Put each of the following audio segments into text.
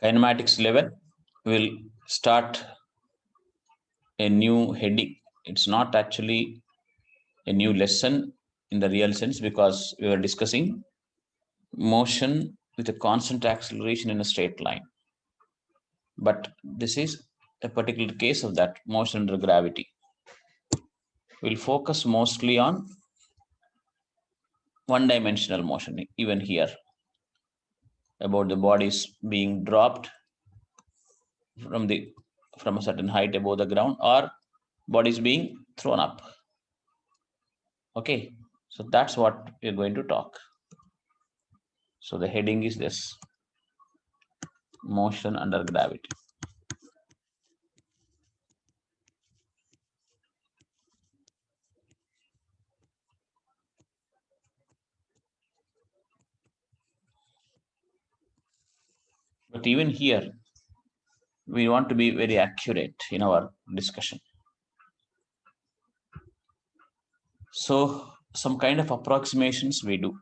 Kinematics 11 will start a new heading. It's not actually a new lesson in the real sense because we were discussing motion with a constant acceleration in a straight line. But this is a particular case of that motion under gravity. We'll focus mostly on one-dimensional motion, even here, about the bodies being dropped from a certain height above the ground or bodies being thrown up. Okay, so that's what we're going to talk. So the heading is this: motion under gravity. But even here, we want to be very accurate in our discussion. So some kind of approximations we do.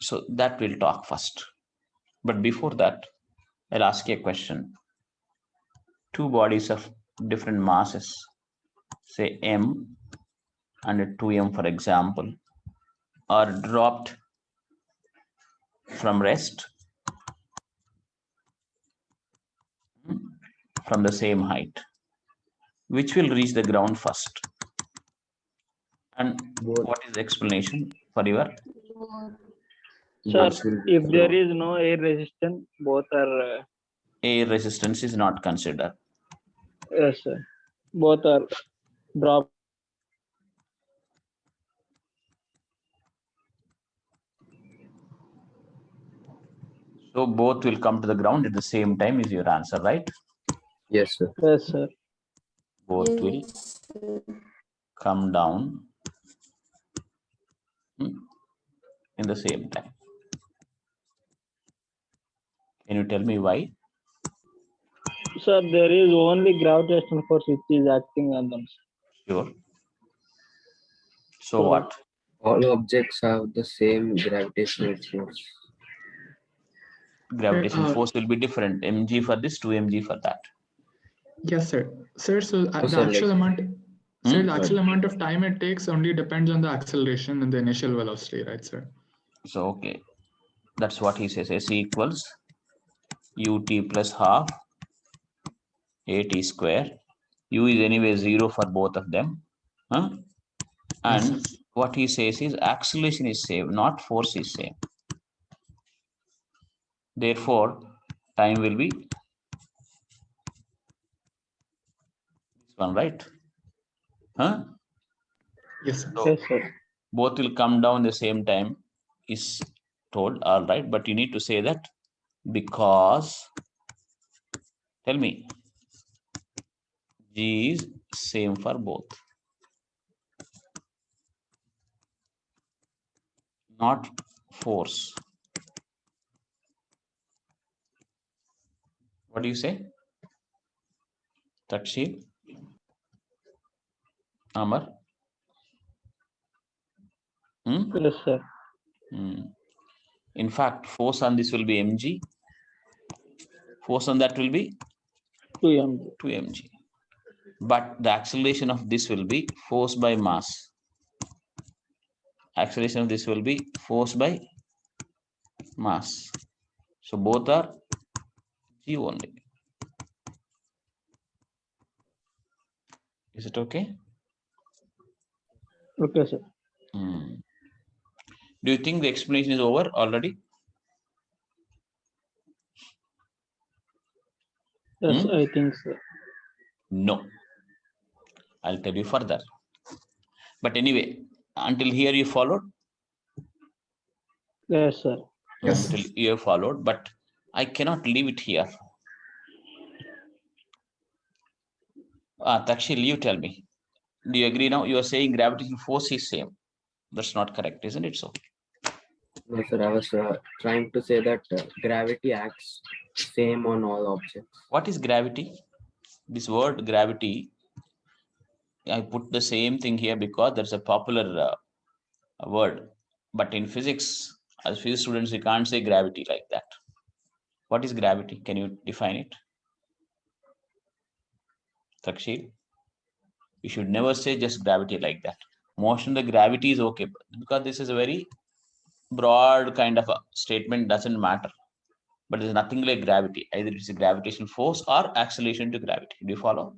So that we'll talk first. But before that, I'll ask you a question. Two bodies of different masses, say m and 2m, for example, are dropped from rest from the same height. Which will reach the ground first? And what is the explanation for your? Sir, if there is no air resistance, both are. Air resistance is not considered. Yes, sir. Both are dropped. So both will come to the ground at the same time is your answer, right? Yes, sir. Yes, sir. Both will come down in the same time. Can you tell me why? Sir, there is only gravitational force which is acting on them. Sure. So what? All objects have the same gravitational force. Gravitational force will be different. Mg for this, 2mg for that. Yes, sir. Sir, so the sir, actual like- amount, sir, the actual amount of time it takes only depends on the acceleration and the initial velocity, right, sir? So, okay. That's what he says. S equals ut plus half at square. U is anyway 0 for both of them. And what he says is acceleration is same, not force is same. Therefore, time will be this one, right? Yes, sir. So Yes, sir. both will come down the same time is told, all right, but you need to say that because, tell me, G is same for both. Not force. What do you say? Takshir? Amar? Yes, sir. In fact, force on this will be mg. Force on that will be 2 mg. But the acceleration of this will be force by mass. Acceleration of this will be force by mass. So both are g only. Is it okay? Okay, sir. Do you think the explanation is over already? Yes, I think so. No. I'll tell you further. But anyway, until here you followed? Yes, sir. Yes. Until you have followed, but I cannot leave it here. Takshil, you tell me. Do you agree now? You are saying gravitational force is same. That's not correct, isn't it so? No, sir, I was trying to say that gravity acts same on all objects. What is gravity? This word gravity, I put the same thing here because there's a popular word. But in physics, As physics students, we can't say gravity like that. What is gravity? Can you define it? Takshil? You should never say just gravity like that. Motion, the gravity is okay, because this is a very broad kind of a statement, doesn't matter. But there's nothing like gravity. Either it's a gravitational force or acceleration to gravity. Do you follow?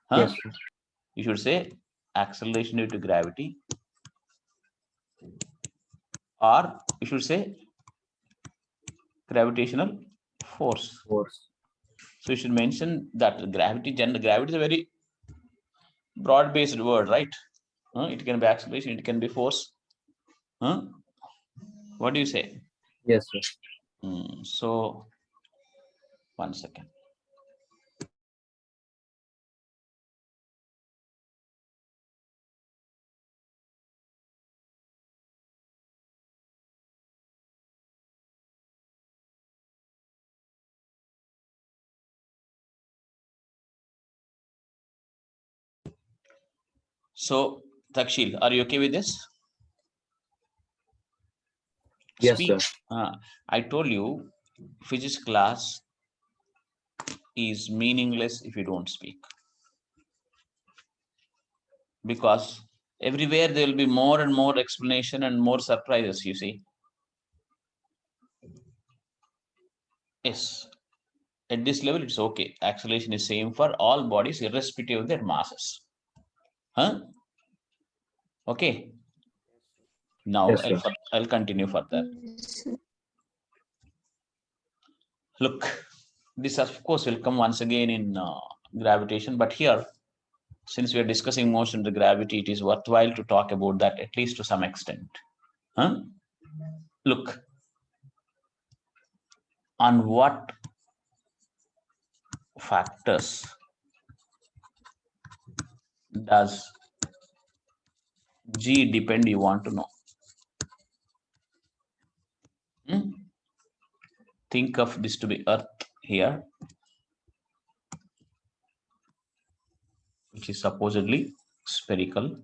Huh? Yes, sir. You should say acceleration due to gravity, or you should say gravitational force. Force. So you should mention that gravity is a very broad-based word, right? It can be acceleration, it can be force. What do you say? Yes, sir. So, 1 second. So, Takshil, are you okay with this? Yes, Speak. sir. I told you, physics class is meaningless if you don't speak. Because everywhere there will be more and more explanation and more surprises, you see. Yes. At this level, it's okay. Acceleration is same for all bodies, irrespective of their masses. Okay. Now Yes, sir. I'll continue further. Look, this of course will come once again in gravitation, but here, since we are discussing motion to gravity, it is worthwhile to talk about that at least to some extent. Look, on what factors does G depend, you want to know? Think of this to be Earth here, which is supposedly spherical.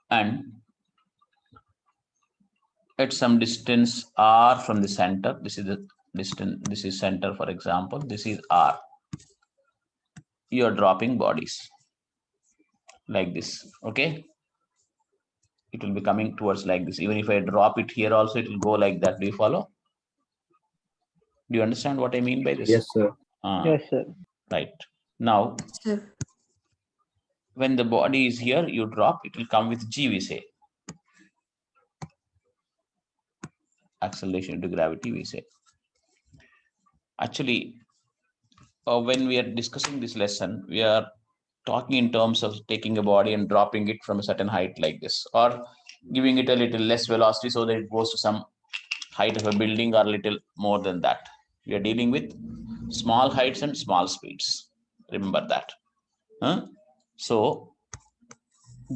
And at some distance R from the center, this is the distance, this is center, for example, this is R. You are dropping bodies like this, okay? It will be coming towards like this. Even if I drop it here also, it will go like that. Do you follow? Do you understand what I mean by this? Yes, sir. Yes, sir. Right. Now, when the body is here, you drop, it will come with G, we say. Acceleration to gravity, we say. Actually, when we are discussing this lesson, we are talking in terms of taking a body and dropping it from a certain height like this, or giving it a little less velocity so that it goes to some height of a building or a little more than that. We are dealing with small heights and small speeds. Remember that. So,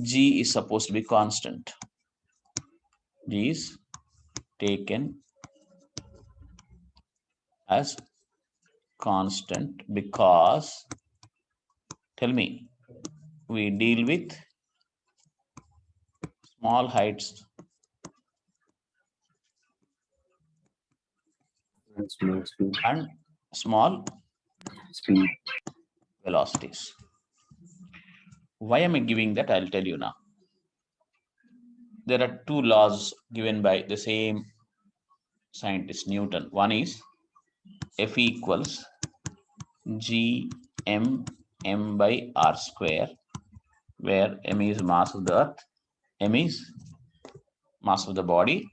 G is supposed to be constant. G is taken as constant because, tell me, we deal with small heights And small speed. and small Speed. velocities. Why am I giving that? I'll tell you now. There are two laws given by the same scientist, Newton. One is F equals G M by R square, where M is mass of the earth, M is mass of the body,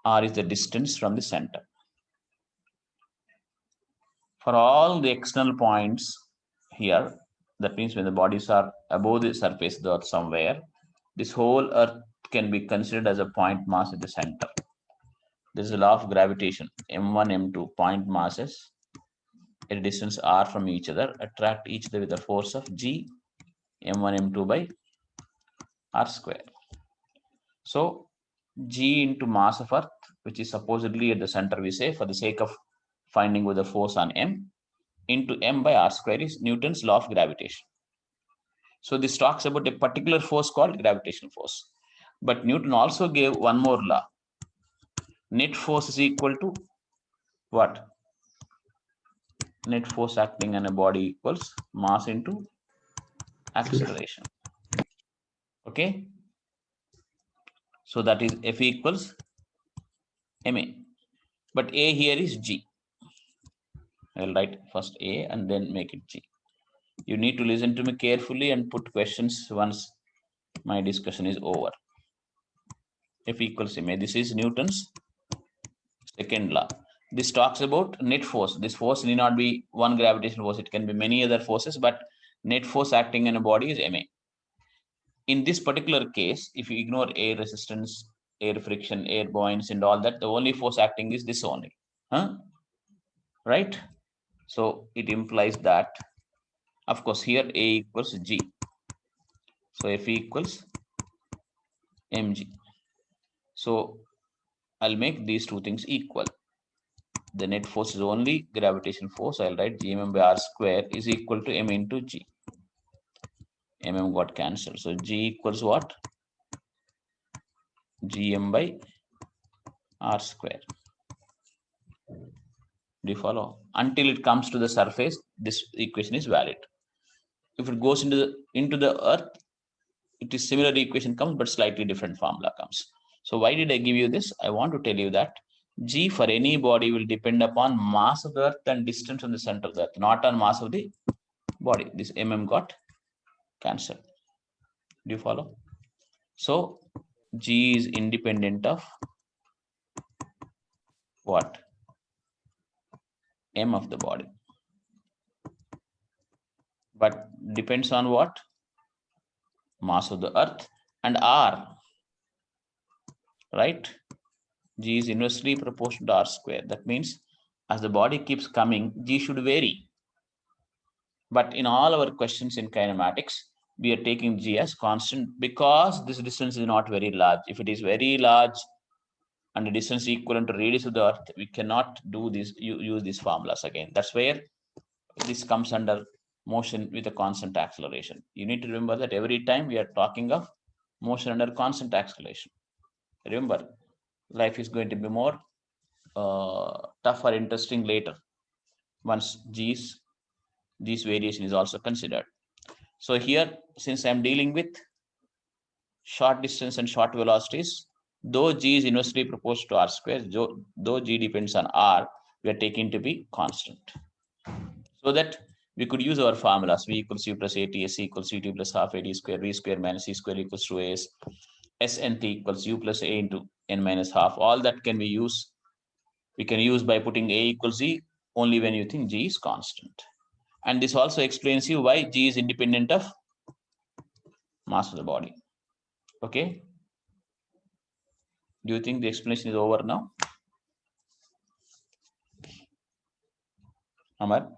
R is the distance from the center. For all the external points here, that means when the bodies are above the surface of the earth somewhere, this whole earth can be considered as a point mass at the center. This is the law of gravitation. M1, M2 point masses at a distance R from each other attract each other with a force of G M1, M2 by R square. So G into mass of earth, which is supposedly at the center, we say, for the sake of finding with the force on M, into M by R square is Newton's law of gravitation. So this talks about a particular force called gravitational force. But Newton also gave one more law. Net force is equal to what? Net force acting on a body equals mass into acceleration. Okay. So that is F equals ma. But A here is G. I'll write first A and then make it G. You need to listen to me carefully and put questions once my discussion is over. F equals ma. This is Newton's second law. This talks about net force. This force need not be one gravitational force. It can be many other forces, but net force acting in a body is ma. In this particular case, if you ignore air resistance, air friction, air buoyancy, and all that, the only force acting is this only. Right? So it implies that, of course, here A equals G. So F equals mg. So I'll make these two things equal. The net force is only gravitational force. I'll write gmm by r square is equal to m into g. Mm got cancelled. So G equals what? Gm by r square. Do you follow? Until it comes to the surface, this equation is valid. If it goes into the earth, it is similar equation comes, but slightly different formula comes. So why did I give you this? I want to tell you that G for any body will depend upon mass of the earth and distance from the center of the earth, not on mass of the body. This mm got cancelled. Do you follow? So G is independent of what? M of the body. But depends on what? Mass of the earth and R. Right? G is inversely proportional to R square. That means as the body keeps coming, G should vary. But in all our questions in kinematics, we are taking G as constant because this distance is not very large. If it is very large and the distance equivalent to radius of the earth, we cannot do this, use these formulas again. That's where this comes under motion with a constant acceleration. You need to remember that every time we are talking of motion under constant acceleration. Remember, life is going to be more tough or interesting later once G's variation is also considered. So here, since I'm dealing with short distance and short velocities, though G is inversely proportional to R square, though G depends on R, we are taking to be constant. So that we could use our formulas. V equals U plus AT, S equals CT plus half AD square, V square minus C square equals 2AS, SNT equals U plus A into N minus half. All that can be used. We can use by putting A equals Z only when you think G is constant. And this also explains you why G is independent of mass of the body. Okay. Do you think the explanation is over now? Amar?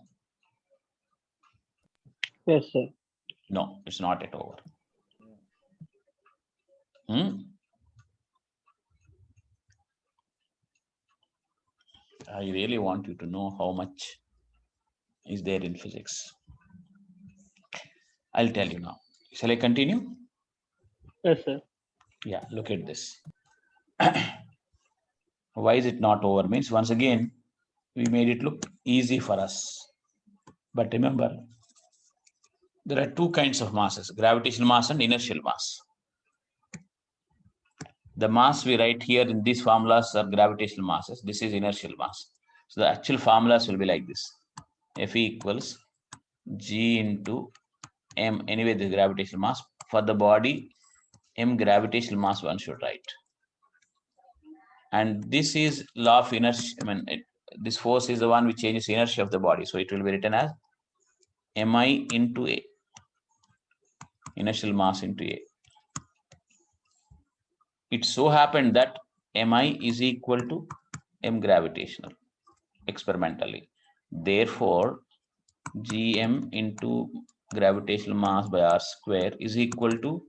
Yes, sir. No, it's not yet over. I really want you to know how much is there in physics. I'll tell you now. Shall I continue? Yes, sir. Yeah, look at this. Why is it not over? Means once again, we made it look easy for us. But remember, there are two kinds of masses, gravitational mass and inertial mass. The mass we write here in these formulas are gravitational masses. This is inertial mass. So the actual formulas will be like this. F equals G into M. Anyway, the gravitational mass. For the body, M gravitational mass one should write. And this is law of inertia. This force is the one which changes inertia of the body. So it will be written as Mi into A. Inertial mass into A. It so happened that Mi is equal to M gravitational experimentally. Therefore, Gm into gravitational mass by R square is equal to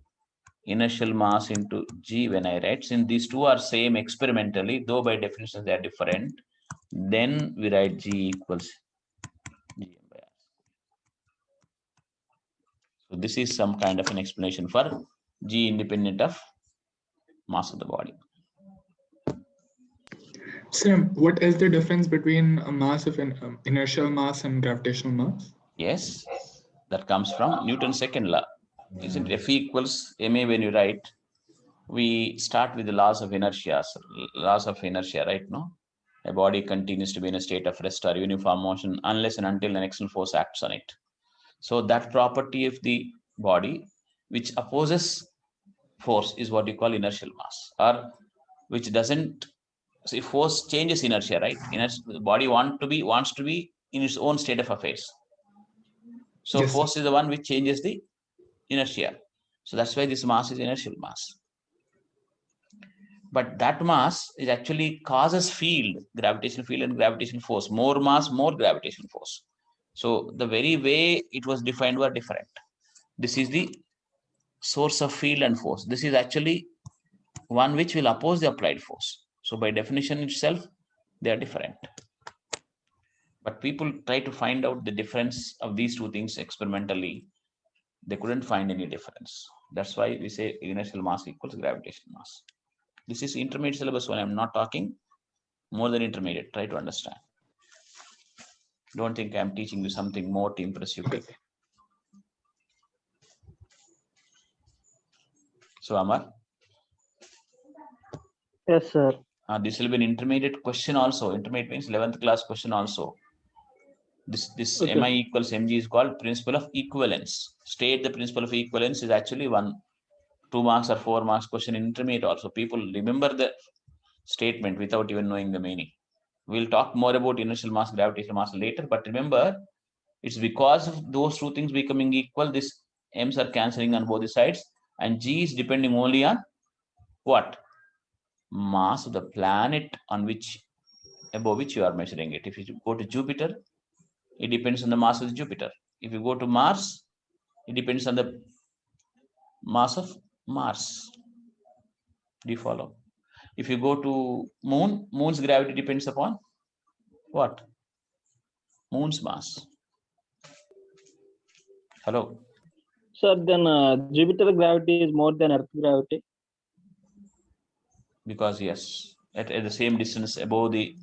inertial mass into G when I write. Since these two are same experimentally, though by definition they are different, then we write G equals Gm by R. So this is some kind of an explanation for G independent of mass of the body. So what is the difference between a mass of inertial mass and gravitational mass? Yes, that comes from Newton's second law. Isn't F equals ma when you write? We start with the laws of inertia, right? No, a body continues to be in a state of rest or uniform motion unless and until an external force acts on it. So that property of the body which opposes force is what you call inertial mass, or which doesn't. So if force changes inertia, right? The body wants to be in its own state of affairs. So Yes, force is the one which changes the inertia. So that's why this mass is inertial mass. But that mass is actually causes field, gravitational field and gravitational force. More mass, more gravitational force. So the very way it was defined were different. This is the source of field and force. This is actually one which will oppose the applied force. So by definition itself, they are different. But people try to find out the difference of these two things experimentally. They couldn't find any difference. That's why we say inertial mass equals gravitational mass. This is intermediate syllabus when I'm not talking more than intermediate. Try to understand. Don't think I'm teaching you something more to impress you people. So Amar? Yes, sir. This will be an intermediate question also. Intermediate means 11th class question also. This Okay. Mi equals Mg is called principle of equivalence. State the principle of equivalence is actually 2 marks or 4 marks question in intermediate also. People remember the statement without even knowing the meaning. We'll talk more about inertial mass, gravitational mass later, but remember, it's because of those two things becoming equal, these m's are cancelling on both the sides, and G is depending only on what? Mass of the planet above which you are measuring it. If you go to Jupiter, it depends on the mass of the Jupiter. If you go to Mars, it depends on the mass of Mars. Do you follow? If you go to Moon, Moon's gravity depends upon what? Moon's mass. Hello? Sir, then Jupiter gravity is more than Earth gravity. Because yes, at the same distance above the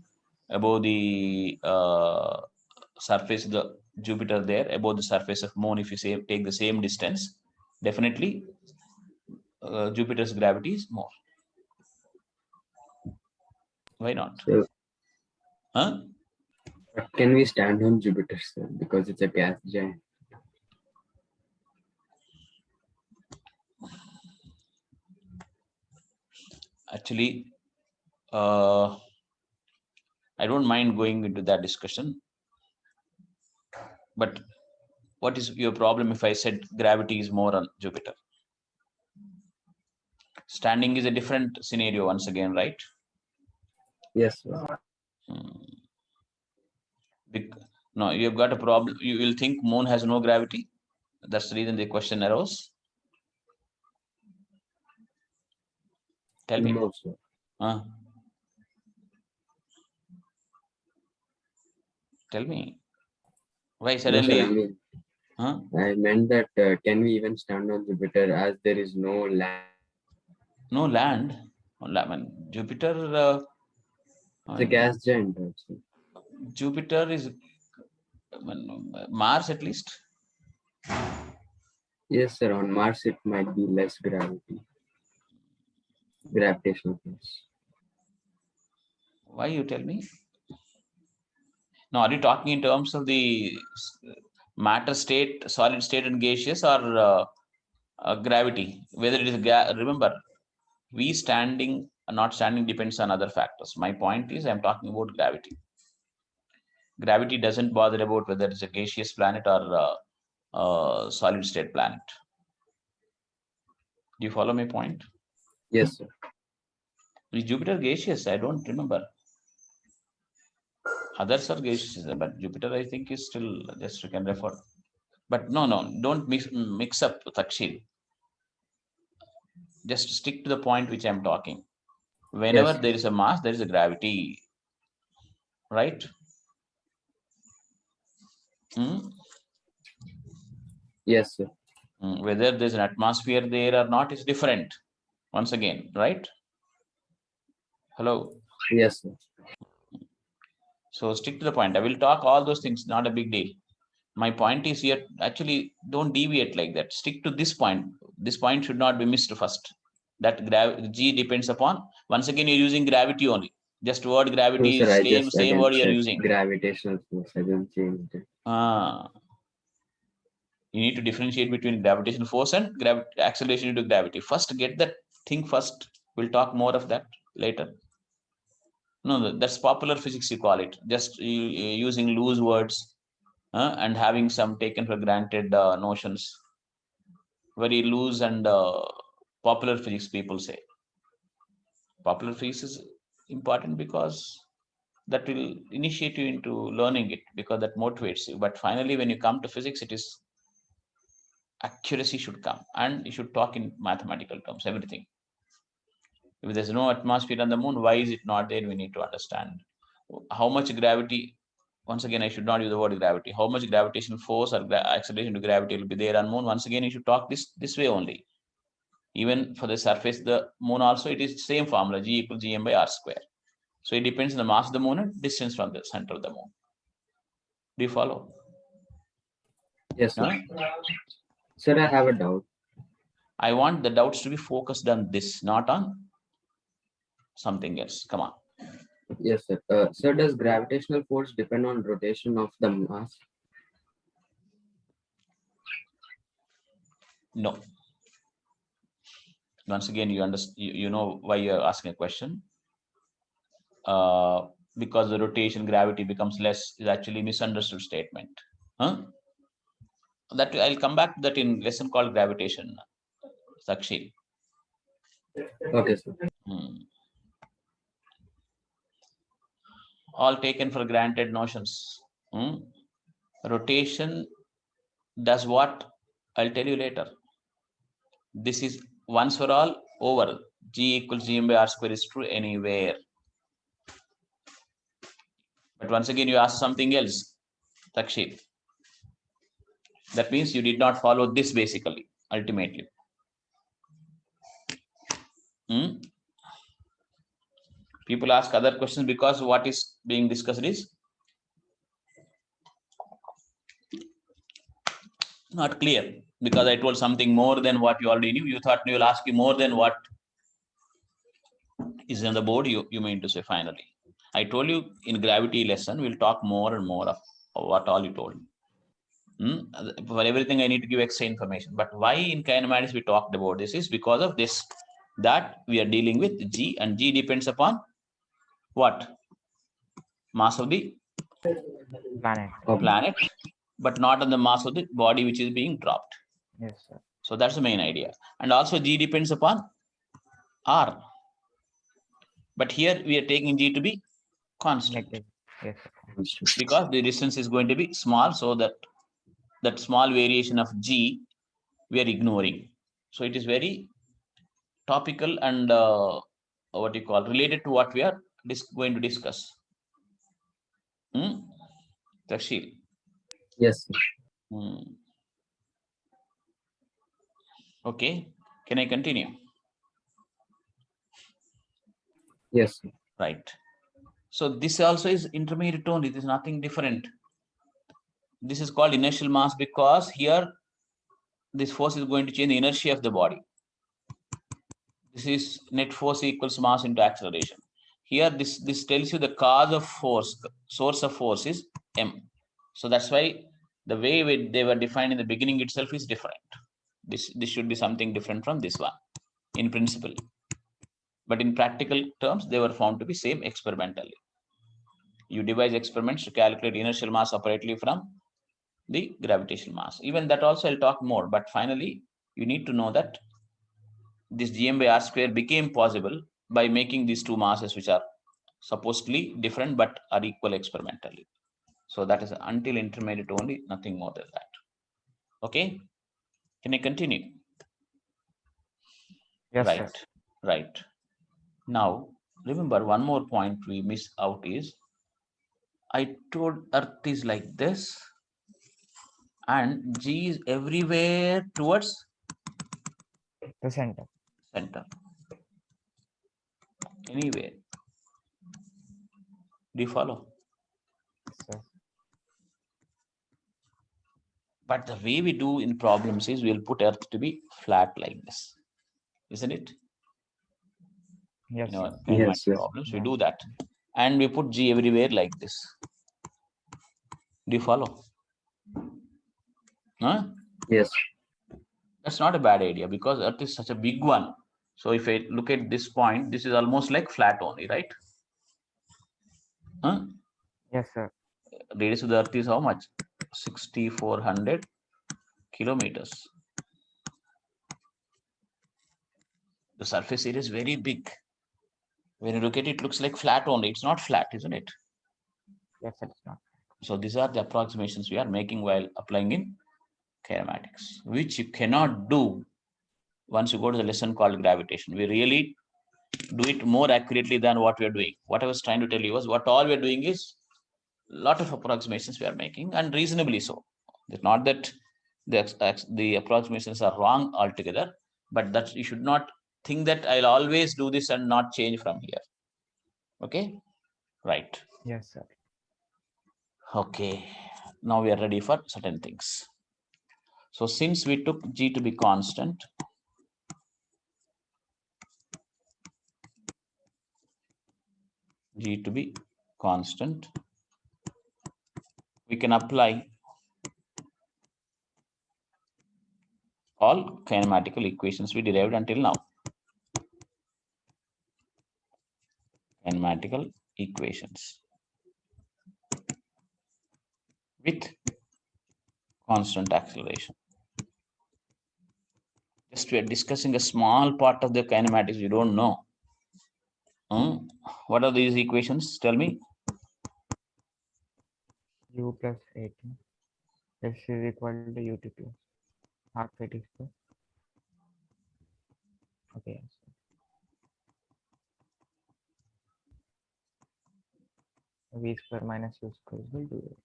surface of the Jupiter there, above the surface of Moon, if you take the same distance, definitely Jupiter's gravity is more. Why not? So, Huh? but can we stand on Jupiter, sir? Because it's a gas giant. Actually, I don't mind going into that discussion. But what is your problem if I said gravity is more on Jupiter? Standing is a different scenario once again, right? Yes, sir. No, you've got a problem. You will think Moon has no gravity. That's the reason the question arose. Tell me. No, sir. Tell me. Why No, suddenly? sir, I meant that can we even stand on Jupiter as there is no land? No land. Jupiter. It's a gas giant also. Jupiter is Mars at least. Yes, sir. On Mars, it might be less gravitational force. Why you tell me? No, are you talking in terms of the matter state, solid state, and gaseous, or gravity? Whether it is remember, we standing or not standing depends on other factors. My point is, I'm talking about gravity. Gravity doesn't bother about whether it's a gaseous planet or solid state planet. Do you follow my point? Yes, sir. Is Jupiter gaseous? I don't remember. Others are gaseous, but Jupiter, I think, is still just you can refer. But no, don't mix up Takshil. Just stick to the point which I'm talking. Whenever there is a mass, there is a gravity, right? Yes, sir. Whether there's an atmosphere there or not is different. Once again, right? Hello. Yes, sir. So stick to the point. I will talk all those things, not a big deal. My point is here, actually, don't deviate like that. Stick to this point. This point should not be missed first. That G depends upon, once again, you're using gravity only. Just word No, gravity sir, is I same, just same again word you're said using. gravitational force. I didn't change it. You need to differentiate between gravitational force and acceleration due to gravity. First, get that thing first. We'll talk more of that later. No, that's popular physics, you call it. Just using loose words and having some taken for granted notions. Very loose and popular physics, people say. Popular physics is important because that will initiate you into learning it, because that motivates you. But finally, when you come to physics, it is accuracy should come, and you should talk in mathematical terms, everything. If there's no atmosphere on the moon, why is it not there? We need to understand how much gravity. Once again, I should not use the word gravity. How much gravitational force or acceleration to gravity will be there on moon? Once again, you should talk this way only. Even for the surface, the moon also, it is same formula, G equals Gm by R square. So it depends on the mass of the moon and distance from the center of the moon. Do you follow? Yes, sir. Huh? Sir, I have a doubt. I want the doubts to be focused on this, not on something else. Come on. Yes, sir. Sir, does gravitational force depend on rotation of the mass? No. Once again, you understand. You know why you're asking a question. Because the rotation gravity becomes less is actually misunderstood statement. Huh? That I'll come back to that in lesson called gravitation. Sakshi. Okay, sir. All taken for granted notions. Rotation does what? I'll tell you later. This is once for all over. G equals Gm by R square is true anywhere. But once again, you ask something else, Takshit. That means you did not follow this basically, ultimately. People ask other questions because what is being discussed is not clear, because I told something more than what you already knew. You thought you will ask you more than what is on the board, you mean to say finally. I told you in gravity lesson, we'll talk more and more of what all you told. For everything, I need to give extra information. But why in kinematics we talked about this is because of this, that we are dealing with G, and G depends upon what? Mass of the planet, but not on the mass of the body which is being dropped. Yes, sir. So that's the main idea. And also G depends upon R. But here we are taking G to be constant. Yes, because the distance is going to be small, so that small variation of G we are ignoring. So it is very topical and what you call related to what we are going to discuss. Takshil. Yes, sir. Okay, can I continue? Yes, sir. Right. So this also is intermediate only. This is nothing different. This is called inertial mass because here this force is going to change the inertia of the body. This is net force equals mass into acceleration. Here this tells you the cause of force, source of force is M. So that's why the way they were defined in the beginning itself is different. This should be something different from this one in principle. But in practical terms, they were found to be same experimentally. You devise experiments to calculate inertial mass separately from the gravitational mass. Even that also I'll talk more. But finally, you need to know that this Gm by R square became possible by making these two masses, which are supposedly different but are equal experimentally. So that is until intermediate only, nothing more than that. Okay, can I continue? yes, right, sir. right. Now, remember one more point we miss out is, I told Earth is like this. and G is everywhere towards The center. center. Anywhere. Do you follow? Sir. But the way we do in problems is we'll put Earth to be flat like this, isn't it? Yes. In our sir. kinematic Yes, yes. problems, we Yeah. do that, and we put G everywhere like this. Do you follow? Huh? Yes. That's not a bad idea because Earth is such a big one. So if I look at this point, this is almost like flat only, right? Huh? Yes, sir. Radius of the Earth is how much? 6,400 kilometers. The surface area is very big. When you look at it, it looks like flat only. It's not flat, isn't it? Yes, sir. It's not. So these are the approximations we are making while applying in kinematics, which you cannot do once you go to the lesson called gravitation. We really do it more accurately than what we are doing. What I was trying to tell you was what all we are doing is a lot of approximations we are making, and reasonably so. It's not that the approximations are wrong altogether, but that you should not think that I'll always do this and not change from here. Okay, right. Yes, sir. Okay, now we are ready for certain things. So since we took G to be constant, G to be constant, we can apply all kinematical equations we derived until now. Kinematical equations with constant acceleration. Just we are discussing a small part of the kinematics you don't know. What are these equations? Tell me. U plus 18. S is equal to UT plus half 80 square. Okay. Yes, sir. V square minus U square will do it.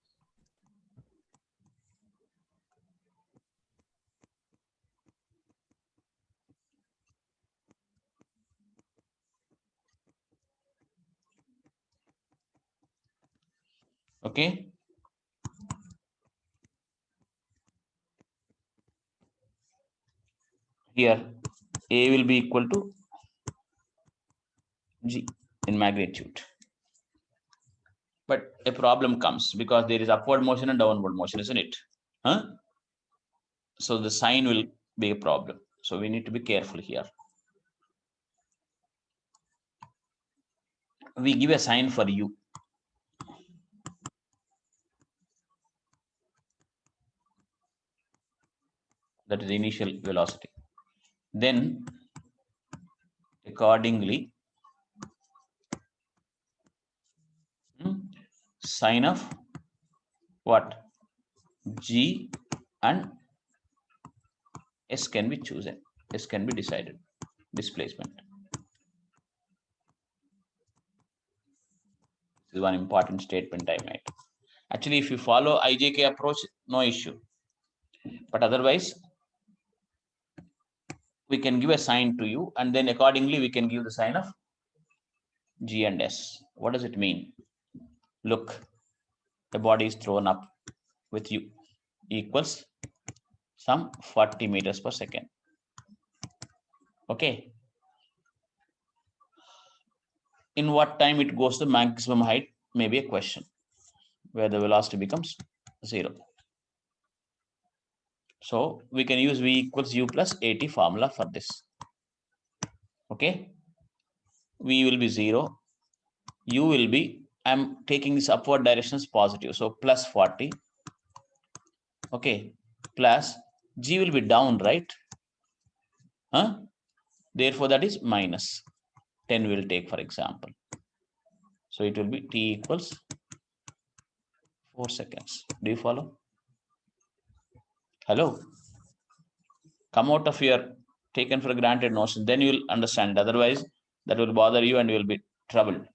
Okay. Here, A will be equal to G in magnitude. But a problem comes because there is upward motion and downward motion, isn't it? Huh? So the sign will be a problem. So we need to be careful here. We give a sign for U. That is the initial velocity. Then accordingly, sign of what? G and S can be chosen. S can be decided. Displacement. This is one important statement I made. Actually, if you follow IJK approach, no issue. But otherwise, we can give a sign to U, and then accordingly we can give the sign of G and S. What does it mean? Look, the body is thrown up with U equals some 40 meters per second. Okay. In what time it goes to maximum height may be a question, where the velocity becomes 0. So we can use V equals U plus AT formula for this. Okay. V will be 0. U will be, I'm taking this upward direction as positive. So plus 40. Okay. Plus G will be down, right? Huh? Therefore, that is minus 10 will take, for example. So it will be T equals 4 seconds. Do you follow? Hello? Come out of your taken for granted notion, then you will understand. Otherwise, that will bother you and you will be troubled.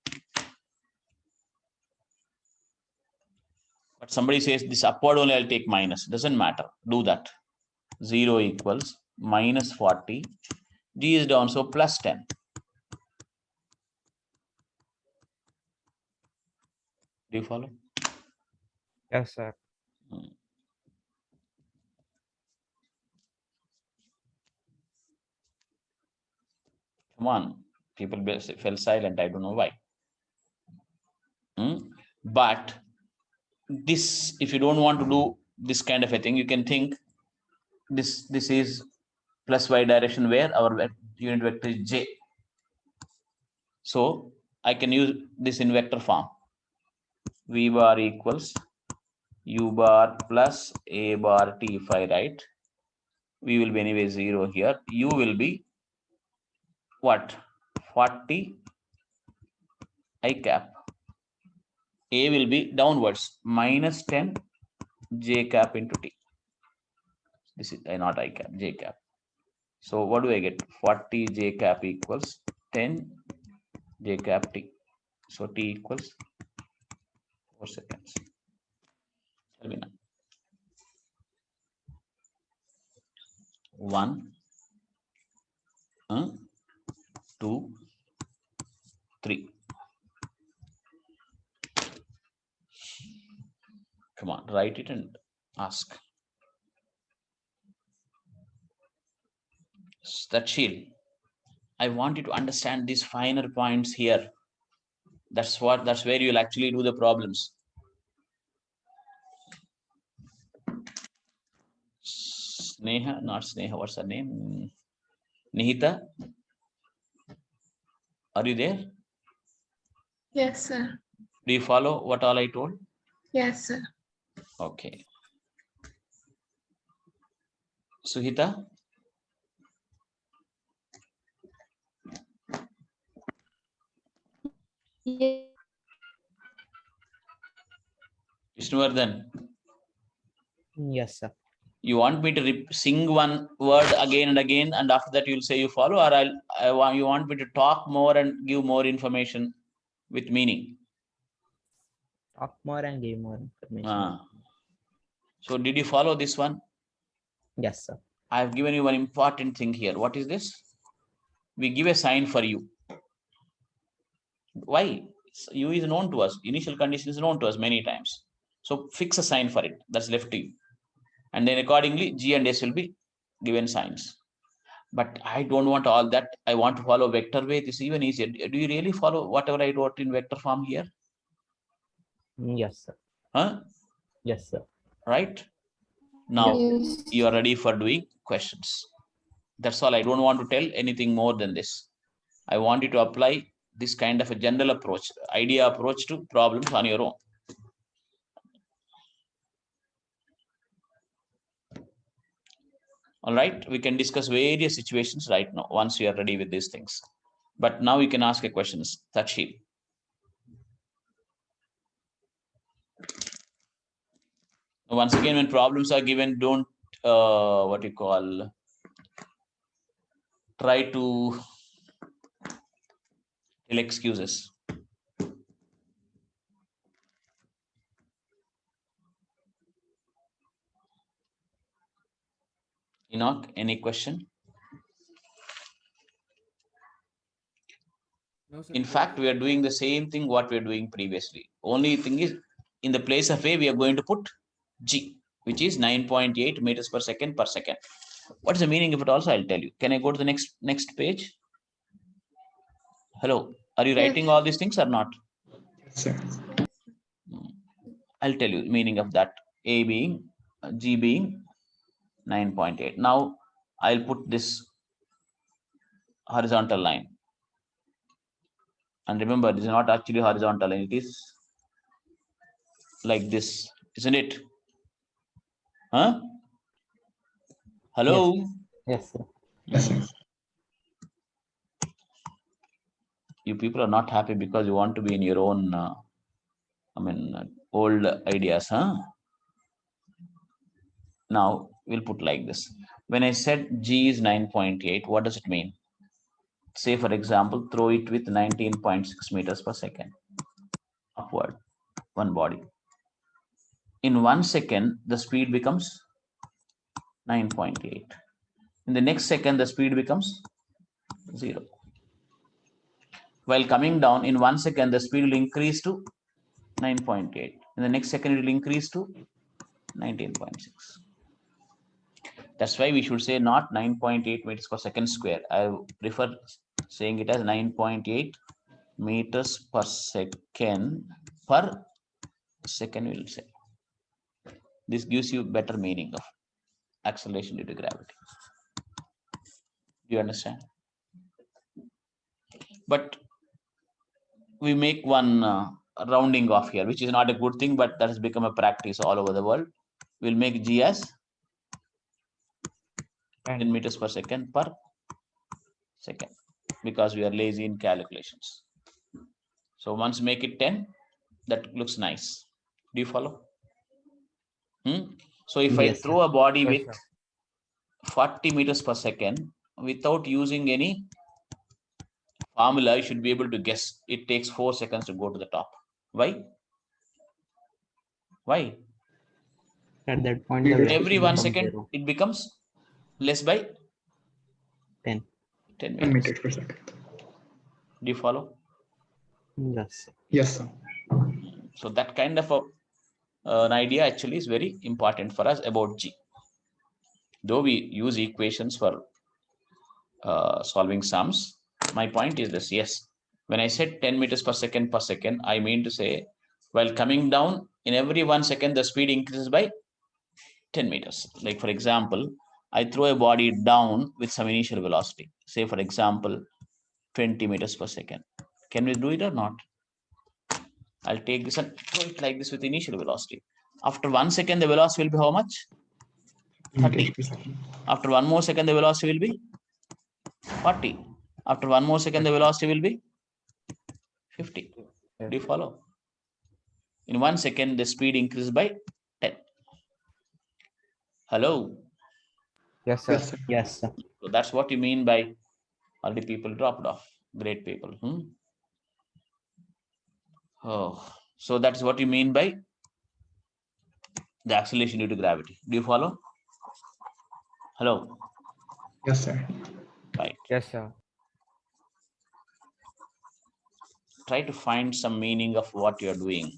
But somebody says this upward only I'll take minus. Doesn't matter. Do that. 0 equals minus 40. G is down, so plus 10. Do you follow? Yes, sir. Come on. People fell silent. I don't know why. But this, if you don't want to do this kind of a thing, you can think this is plus y direction where our unit vector is j. So I can use this in vector form. V bar equals u bar plus a bar t if I write. V will be anyway 0 here. U will be what? 40 I cap. A will be downwards minus 10 j cap into t. This is not I cap, j cap. So what do I get? 40 j cap equals 10 j cap t. So t equals 4 seconds. Tell me now. 1, 2, 3. Come on, write it and ask. Starshil, I want you to understand these finer points here. That's where you'll actually do the problems. Sneha, not Sneha, what's her name? Nihita, are you there? Yes, sir. Do you follow what all I told? Yes, sir. Okay. Suhita? Yes. Vishnuvardhan, Yes, sir. you want me to sing one word again and again, and after that you'll say you follow, or you want me to talk more and give more information with meaning? Talk more and give more information. So did you follow this one? Yes, sir. I have given you one important thing here. What is this? We give a sign for u. Why? U is known to us. Initial condition is known to us many times. So fix a sign for it. That's left to you. And then accordingly, G and S will be given signs. But I don't want all that. I want to follow vector way. This is even easier. Do you really follow whatever I wrote in vector form here? Yes, sir. Huh? Yes, sir. Right? Now Yes. you are ready for doing questions. That's all. I don't want to tell anything more than this. I want you to apply this kind of a general approach, idea approach to problems on your own. All right, we can discuss various situations right now once we are ready with these things. But now you can ask a questions. Takshil. Once again, when problems are given, don't try to tell excuses. Enoch, any question? No, sir. In fact, we are doing the same thing what we are doing previously. Only thing is, in the place of A, we are going to put G, which is 9.8 meters per second per second. What is the meaning of it also? I'll tell you. Can I go to the next page? Hello, are you writing all these things or not? Yes, sir. I'll tell you the meaning of that. A being, G being 9.8. Now I'll put this horizontal line. And remember, this is not actually horizontal line. It is like this, isn't it? Huh? Hello? Yes, sir. Yes, sir. You people are not happy because you want to be in your own, old ideas, huh? Now we'll put like this. When I said G is 9.8, what does it mean? Say, for example, throw it with 19.6 meters per second upward, one body. in 1 second, the speed becomes 9.8. In the next second, the speed becomes 0. While coming down, in 1 second, the speed will increase to 9.8. In the next second, it will increase to 19.6. That's why we should say not 9.8 meters per second square. I prefer saying it as 9.8 meters per second we will say. This gives you better meaning of acceleration due to gravity. Do you understand? But we make one rounding off here, which is not a good thing, but that has become a practice all over the world. We'll make G as 10 meters per second because we are lazy in calculations. So once make it 10, that looks nice. Do you follow? So if I throw a body with 40 meters per second without using any formula, you should be able to guess. It takes 4 seconds to go to the top. Why? Why? At that point, Every 1 second, it becomes less by 10 meters per second. Do you follow? Yes. Yes, sir. So that kind of an idea actually is very important for us about G. Though we use equations for solving sums, my point is this: yes, when I said 10 meters per second, I mean to say while coming down, in every 1 second, the speed increases by 10 meters. Like for example, I throw a body down with some initial velocity, say for example, 20 meters per second. Can we do it or not? I'll take this and throw it like this with initial velocity. After 1 second, the velocity will be how much? 30. After 1 more second, the velocity will be 40. After 1 more second, the velocity will be 50. Do you follow? In 1 second, the speed increases by 10. Hello? Yes, sir. Yes, sir. So that's what you mean by already people dropped off. Great people. Oh, so that's what you mean by the acceleration due to gravity. Do you follow? Hello? Yes, sir. Right. Yes, sir. Try to find some meaning of what you're doing.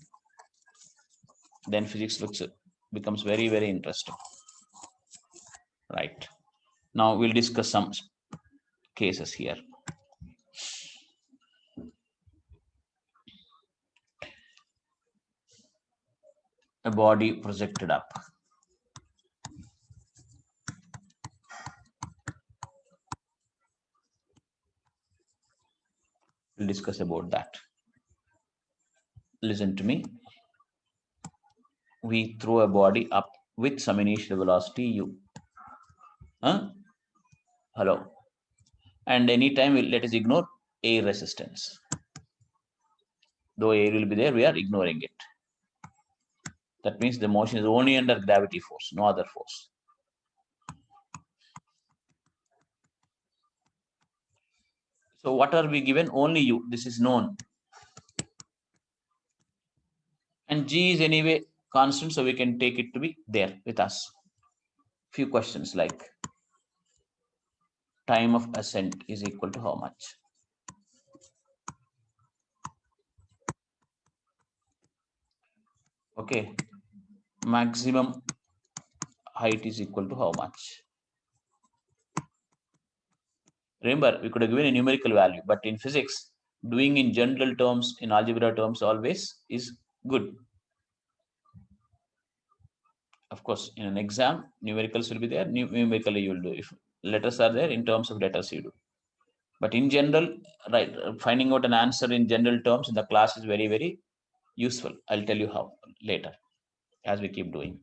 Then physics becomes very, very interesting. Right. Now we'll discuss some cases here. A body projected up. We'll discuss about that. Listen to me. We throw a body up with some initial velocity u. Hello. And anytime let us ignore air resistance. Though air will be there, we are ignoring it. That means the motion is only under gravity force, no other force. So what are we given? Only u. This is known. And G is anyway constant, so we can take it to be there with us. Few questions like time of ascent is equal to how much? Okay. Maximum height is equal to how much? Remember, we could have given a numerical value, but in physics, doing in general terms, in algebra terms always is good. Of course, in an exam, numericals will be there, numerically you will do. If letters are there, in terms of letters you do. But in general, right, finding out an answer in general terms in the class is very, very useful. I'll tell you how later as we keep doing.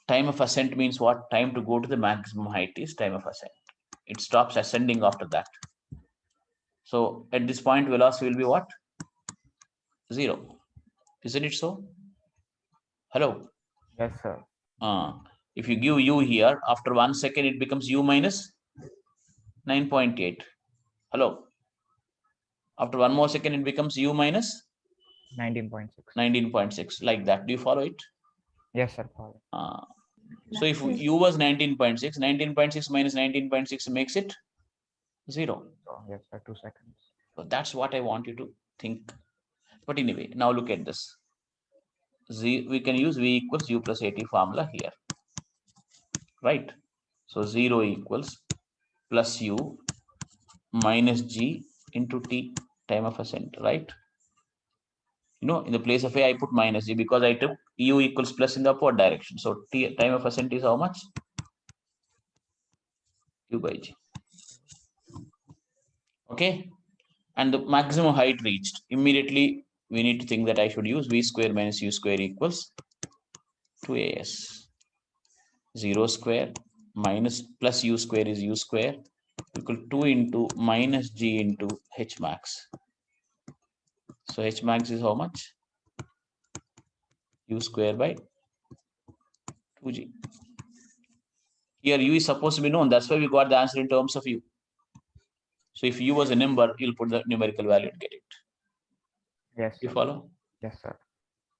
Time of ascent means what? Time to go to the maximum height is time of ascent. It stops ascending after that. So at this point, velocity will be what? 0. Isn't it so? Hello? Yes, sir. If you give u here, after 1 second, it becomes u minus 9.8. Hello? After 1 more second, it becomes u minus 19.6. 19.6, like that. Do you follow it? Yes, sir. Follow. So if u was 19.6, 19.6 minus 19.6 makes it 0. So, yes, sir. 2 seconds. So that's what I want you to think. But anyway, now look at this. We can use v equals u plus at formula here, right? So 0 equals plus u minus g into t, time of ascent, right? You know, in the place of a, I put minus g because I took u equals plus in the upward direction. So t, time of ascent is how much? U by g. Okay. And the maximum height reached. Immediately, we need to think that I should use v square minus u square equals 2as. 0 square minus plus u square is u square equal 2 into minus g into h max. So h max is how much? U square by 2g. Here u is supposed to be known. That's why we got the answer in terms of u. So if u was a number, you'll put the numerical value and get it. Yes, You sir. follow? Yes, sir.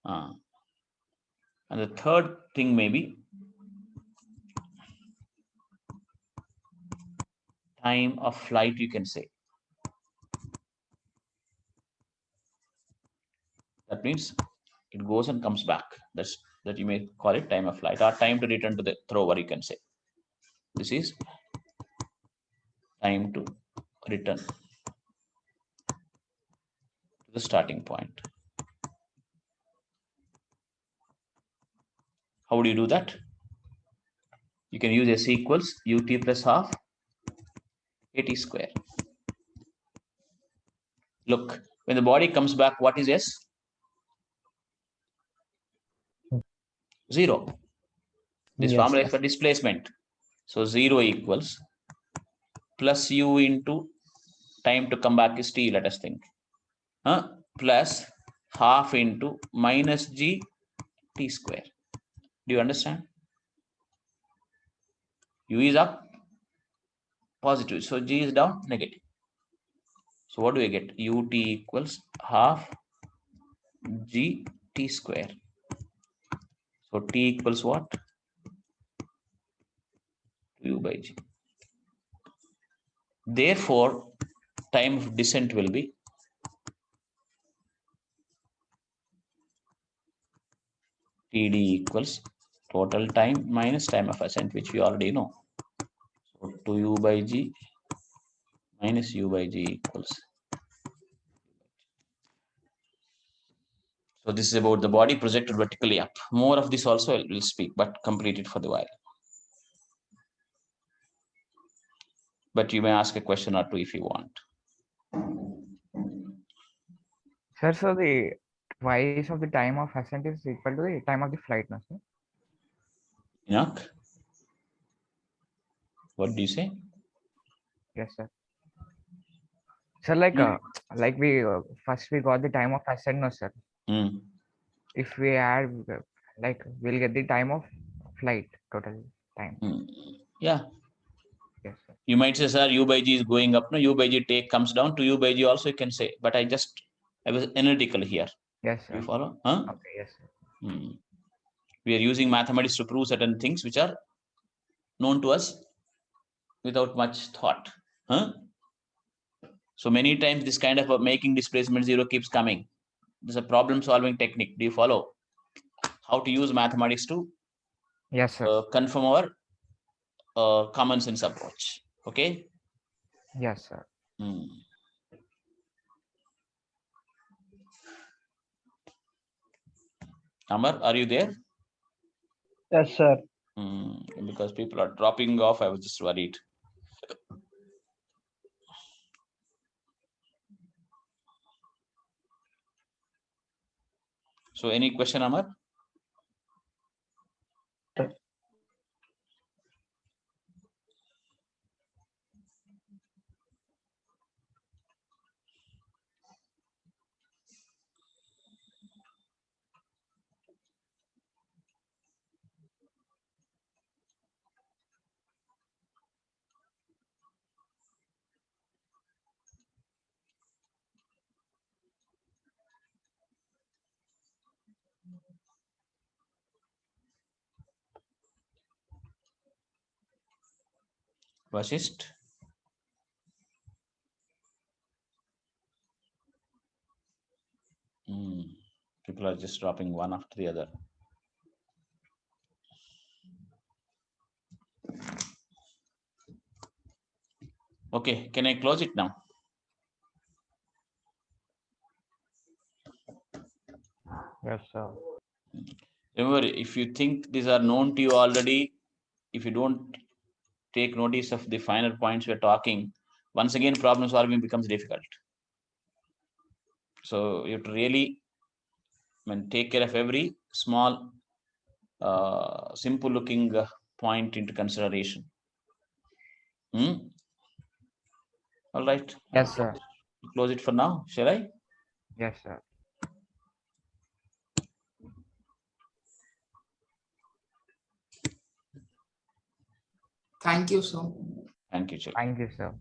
And the third thing may be time of flight, you can say. That means it goes and comes back. That you may call it time of flight or time to return to the thrower, you can say. This is time to return to the starting point. How do you do that? You can use s equals ut plus half at square. Look, when the body comes back, what is s? 0. This Yes, formula sir. is for displacement. So 0 equals plus u into time to come back is t, let us think. Plus half into minus g t square. Do you understand? U is up, positive. So g is down, negative. So what do we get? ut equals half g t square. So t equals what? U by g. Therefore, time of descent will be td equals total time minus time of ascent, which we already know. So 2u by g minus u by g equals. So this is about the body projected vertically up. More of this also I will speak, but complete it for the while. But you may ask a question or two if you want. Sir, so the twice of the time of ascent is equal to the time of the flight, no, sir? Enoch? What do you say? Yes, sir. Sir, like we first we got the time of ascent, no, sir. Hmm. If we add, like we'll get the time of flight, total time. Yeah. Yes, sir. You might say, sir, u by g is going up. No, u by g take comes down to u by g also you can say. But I was analytical here. Yes, sir. You follow? Huh? Okay, yes, sir. We are using mathematics to prove certain things which are known to us without much thought. Huh? So many times this kind of making displacement zero keeps coming. This is a problem solving technique. Do you follow? How to use mathematics to Yes, sir. confirm our common sense approach. Okay? Yes, sir. Amar, are you there? Yes, sir. Because people are dropping off, I was just worried. So any question, Amar? Vasist? People are just dropping one after the other. Okay, can I close it now? Yes, sir. Remember, if you think these are known to you already, if you don't take notice of the finer points we're talking, once again, problem solving becomes difficult. So you have to really take care of every small, simple looking point into consideration. All right. Yes, sir. Close it for now, shall I? Yes, sir. Thank you, sir. Thank you, Chil. Thank you, sir.